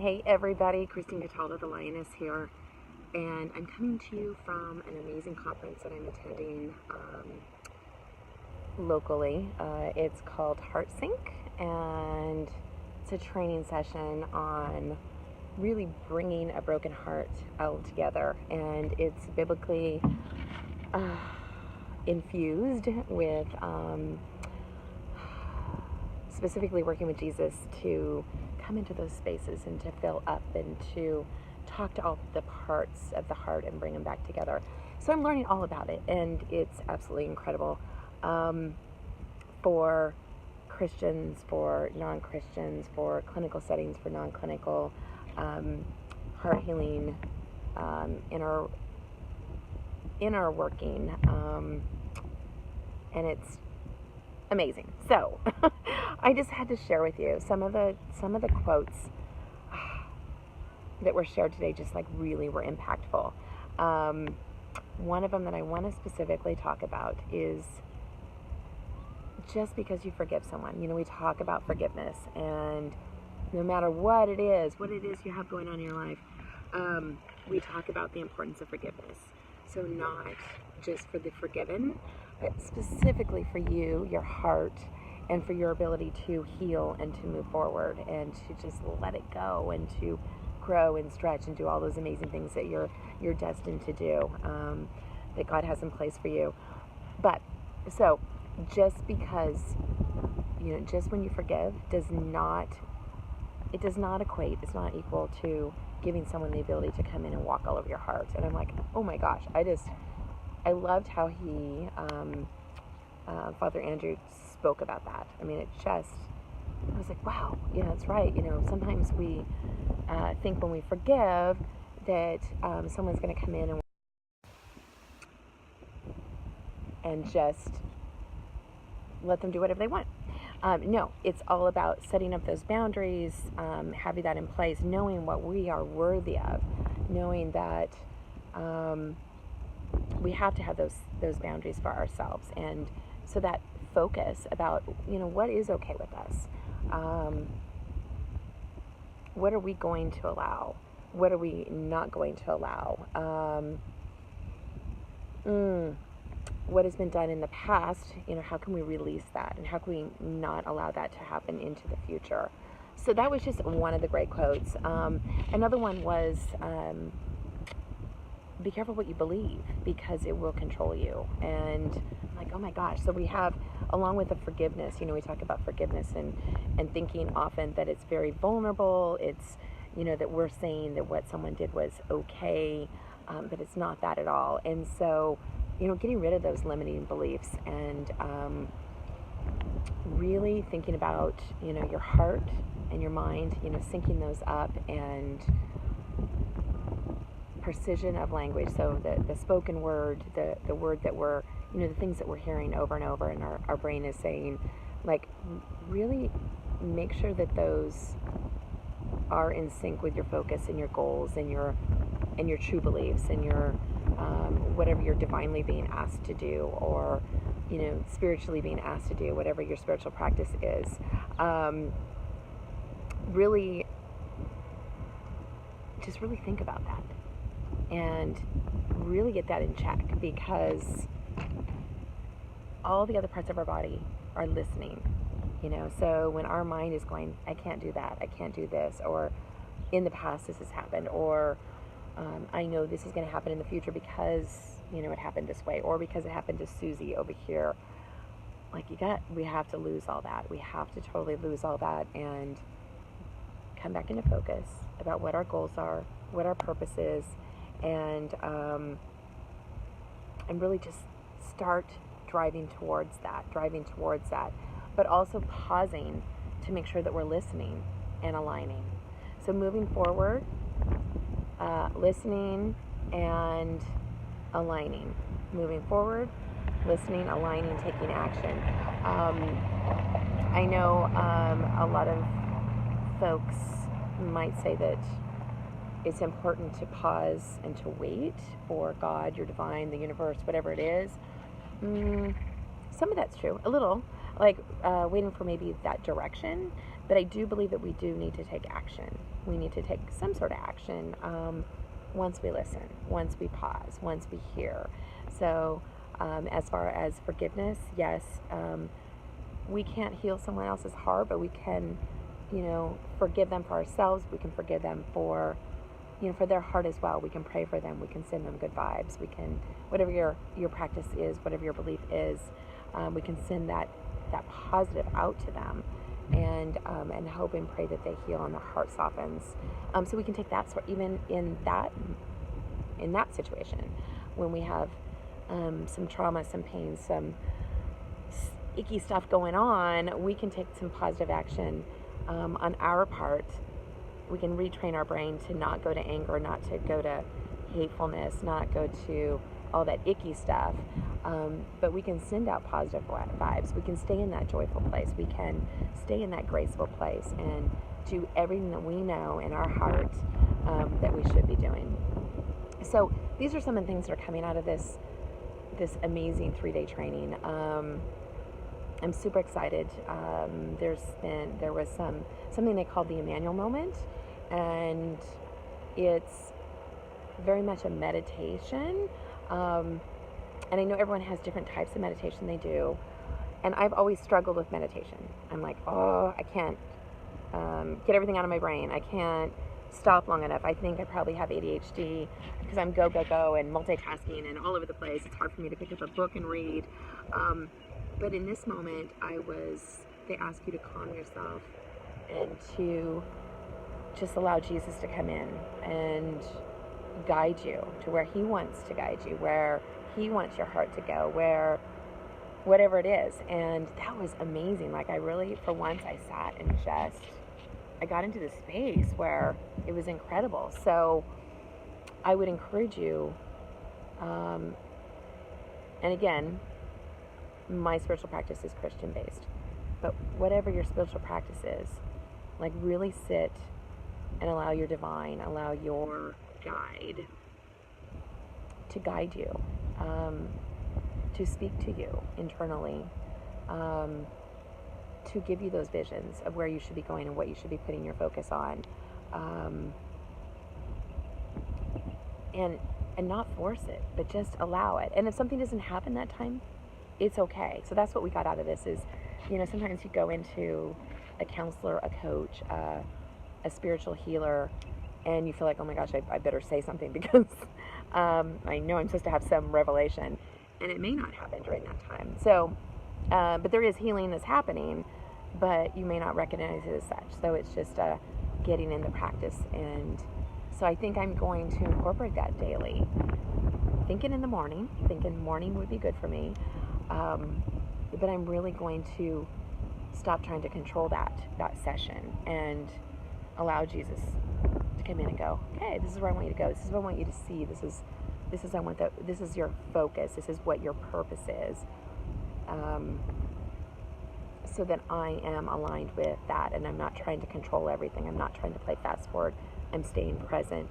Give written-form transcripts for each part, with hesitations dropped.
Hey everybody, Kristine Cataldo, the Lioness here, and I'm coming to you from an amazing conference that I'm attending locally. It's called Heart Sync, and it's a training session on really bringing a broken heart out together, and it's biblically infused with specifically working with Jesus to come into those spaces and to fill up and to talk to all the parts of the heart and bring them back together. So I'm learning all about it, and it's absolutely incredible for Christians, for non-Christians, for clinical settings, for non-clinical, heart healing, inner working, and it's amazing. So I just had to share with you some of the quotes that were shared today. Just like really were impactful. One of them that I want to specifically talk about is just because you forgive someone. You know, we talk about forgiveness, and no matter what it is you have going on in your life, we talk about the importance of forgiveness. So not just for the forgiven, but specifically for you, your heart, and for your ability to heal and to move forward and to just let it go and to grow and stretch and do all those amazing things that you're destined to do, that God has in place for you. But so just because, you know, just when you forgive does not equate, it's not equal to giving someone the ability to come in and walk all over your heart. And I'm like, oh my gosh, I loved how he, Father Andrew, spoke about that. I mean, I was like, wow, yeah, that's right. You know, sometimes we think when we forgive that someone's going to come in and just let them do whatever they want. No, it's all about setting up those boundaries, having that in place, knowing what we are worthy of, knowing that we have to have those boundaries for ourselves, and so that focus about, you know, what is okay with us, what are we going to allow, what are we not going to allow, what has been done in the past, you know, how can we release that, and how can we not allow that to happen into the future. So that was just one of the great quotes. Another one was, be careful what you believe, because it will control you. And I'm like, oh my gosh. So we have, along with the forgiveness, you know, we talk about forgiveness and thinking often that it's very vulnerable. It's, you know, that we're saying that what someone did was okay, but it's not that at all. And so, you know, getting rid of those limiting beliefs and really thinking about, you know, your heart and your mind, you know, syncing those up, and precision of language. So the spoken word, the word that we're, you know, the things that we're hearing over and over, and our brain is saying, like, really make sure that those are in sync with your focus and your goals and your true beliefs and your whatever you're divinely being asked to do, or, you know, spiritually being asked to do, whatever your spiritual practice is. Really think about that and really get that in check, because all the other parts of our body are listening, you know. So when our mind is going, I can't do that, I can't do this, or in the past this has happened, or I know this is going to happen in the future because, you know, it happened this way, or because it happened to Susie over here. Like, we have to lose all that. We have to totally lose all that and come back into focus about what our goals are, what our purpose is, and really just start driving towards that, but also pausing to make sure that we're listening and aligning. So moving forward, listening and aligning. Moving forward, listening, aligning, taking action. I know a lot of folks might say that it's important to pause and to wait for God, your divine, the universe, whatever it is. Some of that's true, a little, like waiting for maybe that direction, But I do believe that we do need to take action. We need to take some sort of action once we listen, once we pause, once we hear. So as far as forgiveness, yes, we can't heal someone else's heart, but we can, forgive them for ourselves. We can forgive them for, for their heart as well. We can pray for them. We can send them good vibes. We can, whatever your practice is, whatever your belief is, we can send that positive out to them, and hope and pray that they heal and their heart softens. So we can take that sort, even in that situation, when we have some trauma, some pain, some icky stuff going on, we can take some positive action on our part. We can retrain our brain to not go to anger, not to go to hatefulness, not go to all that icky stuff, but we can send out positive vibes. We can stay in that joyful place. We can stay in that graceful place and do everything that we know in our heart that we should be doing. So these are some of the things that are coming out of this amazing 3-day training. I'm super excited. There was something they called the Emmanuel moment, and it's very much a meditation. And I know everyone has different types of meditation they do, and I've always struggled with meditation. I'm like, I can't get everything out of my brain. I can't stop long enough. I think I probably have ADHD because I'm go and multitasking and all over the place. It's hard for me to pick up a book and read. But in this moment, they ask you to calm yourself and to just allow Jesus to come in and guide you to where he wants to guide you, where he wants your heart to go, whatever it is. And that was amazing. Like, I really, for once, I sat and I got into this space where it was incredible. So I would encourage you, and again, my spiritual practice is Christian based, but whatever your spiritual practice is, like, really sit and allow your divine, allow your guide to guide you, to speak to you internally, to give you those visions of where you should be going and what you should be putting your focus on, and not force it, but just allow it. And if something doesn't happen that time, it's okay. So that's what we got out of this is, sometimes you go into a counselor, a coach, a spiritual healer, and you feel like, oh my gosh, I better say something because I know I'm supposed to have some revelation, and it may not happen during that time. So, but there is healing that's happening, but you may not recognize it as such. So it's just getting in the practice. And so I think I'm going to incorporate that daily. Thinking in the morning, morning would be good for me. But I'm really going to stop trying to control that session and allow Jesus to come in and go, okay, this is where I want you to go. This is what I want you to see. This is your focus. This is what your purpose is. So that I am aligned with that, and I'm not trying to control everything. I'm not trying to play fast forward. I'm staying present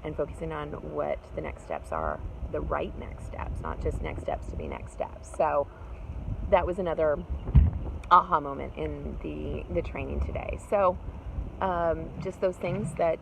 and focusing on what the next steps are, the right next steps, not just next steps to be next steps. So that was another aha moment in the training today. So just those things that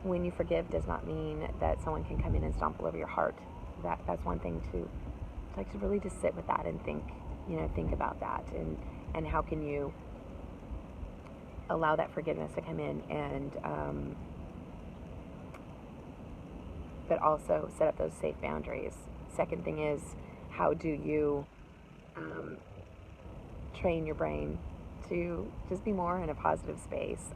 when you forgive does not mean that someone can come in and stomp all over your heart. That's one thing to really just sit with that and think about that, and how can you allow that forgiveness to come in, and but also set up those safe boundaries. Second thing is, how do you train your brain to just be more in a positive space,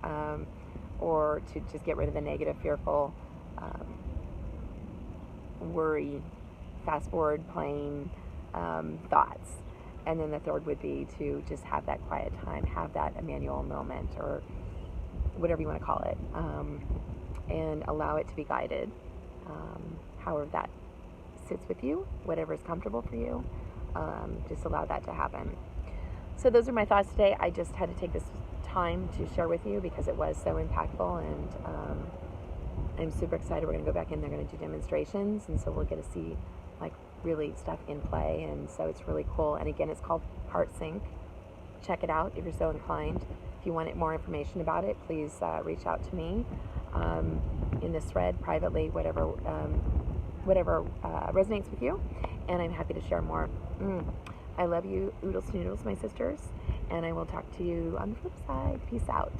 or to just get rid of the negative, fearful, worry, fast forward playing thoughts. And then the third would be to just have that quiet time, have that Emmanuel moment, or whatever you want to call it, and allow it to be guided, however that sits with you, whatever is comfortable for you. Just allow that to happen. So those are my thoughts today. I just had to take this time to share with you because it was so impactful, and I'm super excited. We're going to go back in. They're going to do demonstrations, and so we'll get to see really stuff in play, and so it's really cool. And again, it's called Heart Sync. Check it out if you're so inclined. If you want more information about it, please reach out to me in this thread privately, whatever resonates with you, and I'm happy to share more. I love you, oodles to noodles, my sisters, and I will talk to you on the flip side. Peace out.